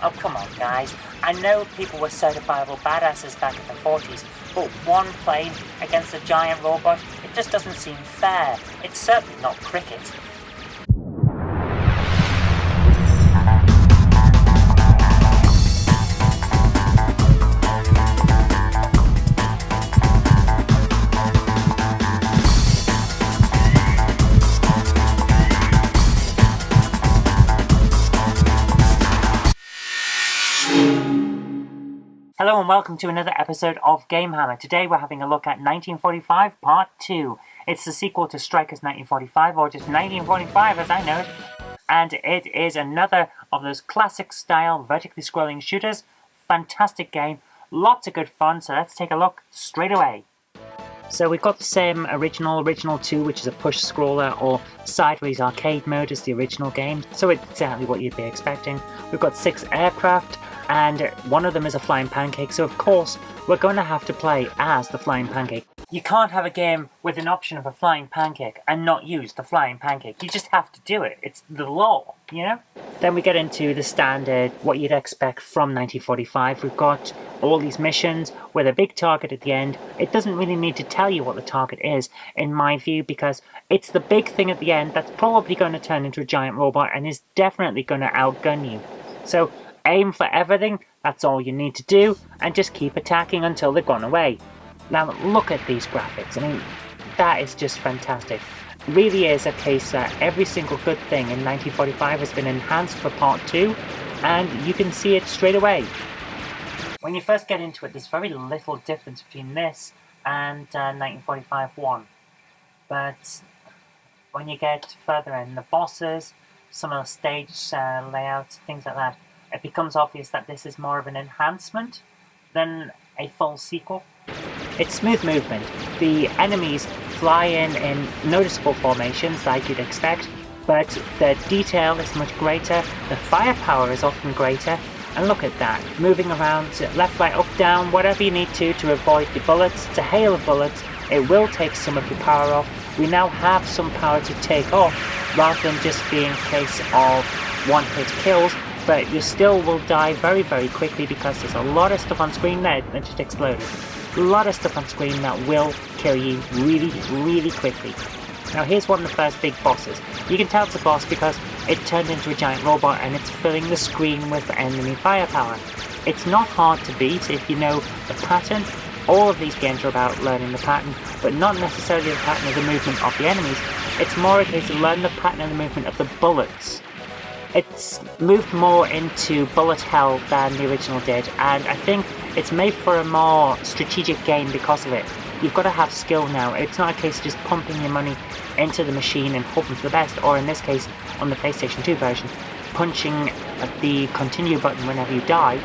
Oh, come on, guys. I know people were certifiable badasses back in the 40s, but one plane against a giant robot, it just doesn't seem fair. It's certainly not cricket. Hello and welcome to another episode of GameHammer. Today we're having a look at 1945 Part 2. It's the sequel to Strikers 1945, or just 1945 as I know it. And it is another of those classic style vertically scrolling shooters. Fantastic game, lots of good fun, so let's take a look straight away. So we've got the same original 2, which is a push scroller or sideways arcade mode as the original game. So it's exactly what you'd be expecting. We've got 6 aircraft, and one of them is a flying pancake, so of course we're going to have to play as the flying pancake. You can't have a game with an option of a flying pancake and not use the flying pancake. You just have to do it. It's the law, you know? Then we get into the standard, what you'd expect from 1945. We've got all these missions with a big target at the end. It doesn't really need to tell you what the target is, in my view, because it's the big thing at the end that's probably going to turn into a giant robot and is definitely going to outgun you. So aim for everything, that's all you need to do, and just keep attacking until they've gone away. Now look at these graphics, I mean, that is just fantastic. Really is a case that every single good thing in 1945 has been enhanced for Part 2, and you can see it straight away. When you first get into it, there's very little difference between this and 1945-1. But when you get further in, the bosses, some of the stage layouts, things like that, it becomes obvious that this is more of an enhancement than a full sequel. It's smooth movement. The enemies fly in noticeable formations like you'd expect, but the detail is much greater, the firepower is often greater, and look at that, moving around left, right, up, down, whatever you need to avoid the bullets. It's a hail of bullets, it will take some of your power off. We now have some power to take off, rather than just being a case of one-hit kills, but you still will die very, very quickly because there's a lot of stuff on screen there that just exploded. A lot of stuff on screen that will kill you really, really quickly. Now here's one of the first big bosses. You can tell it's a boss because it turned into a giant robot and it's filling the screen with enemy firepower. It's not hard to beat if you know the pattern. All of these games are about learning the pattern, but not necessarily the pattern of the movement of the enemies. It's more a case of learning the pattern of the movement of the bullets. It's moved more into bullet hell than the original did, and I think it's made for a more strategic game because of it. You've got to have skill now. It's not a case of just pumping your money into the machine and hoping for the best, or in this case, on the PlayStation 2 version, punching the continue button whenever you die.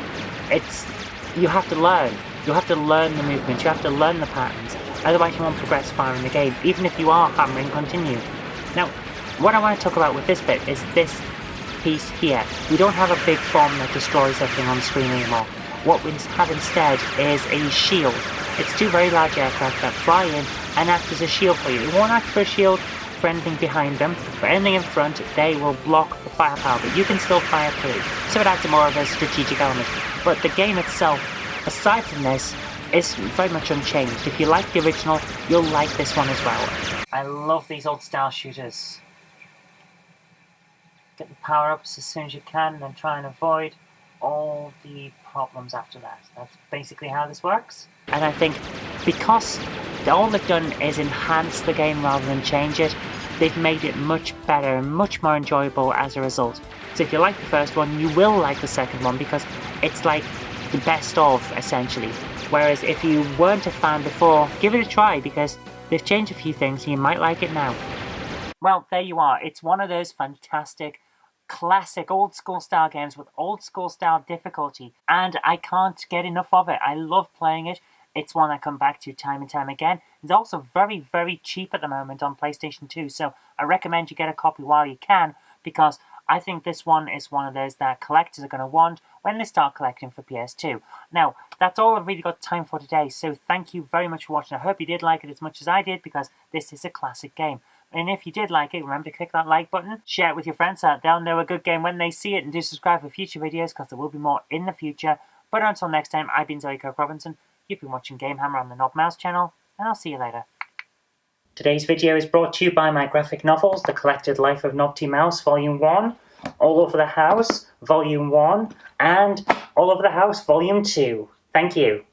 You have to learn. You have to learn the movement, you have to learn the patterns, otherwise you won't progress far in the game, even if you are hammering continue. Now, what I want to talk about with this bit is this piece here. We don't have a big bomb that destroys everything on screen anymore. What we have instead is a shield. It's 2 very large aircraft that fly in and act as a shield for you. It won't act for a shield for anything behind them, but anything in front, they will block the firepower, but you can still fire through. So it adds more of a strategic element. But the game itself, aside from this, is very much unchanged. If you like the original, you'll like this one as well. I love these old style shooters. Get the power-ups as soon as you can, and then try and avoid all the problems after that. That's basically how this works. And I think because all they've done is enhance the game rather than change it, they've made it much better and much more enjoyable as a result. So if you like the first one, you will like the second one because it's like the best of, essentially. Whereas if you weren't a fan before, give it a try because they've changed a few things and you might like it now. Well, there you are. It's one of those fantastic, classic, old-school style games with old-school style difficulty, and I can't get enough of it. I love playing it. It's one I come back to time and time again. It's also very, very cheap at the moment on PlayStation 2, so I recommend you get a copy while you can, because I think this one is one of those that collectors are going to want when they start collecting for PS2. Now, that's all I've really got time for today, so thank you very much for watching. I hope you did like it as much as I did, because this is a classic game. And if you did like it, remember to click that like button, share it with your friends so that they'll know a good game when they see it, and do subscribe for future videos because there will be more in the future. But until next time, I've been Kirk-Robinson. You've been watching GameHammer on the Knob Mouse channel, and I'll see you later. Today's video is brought to you by my graphic novels, The Collected Life of Knobty Mouse, Volume 1, All Over the House, Volume 1, and All Over the House, Volume 2. Thank you.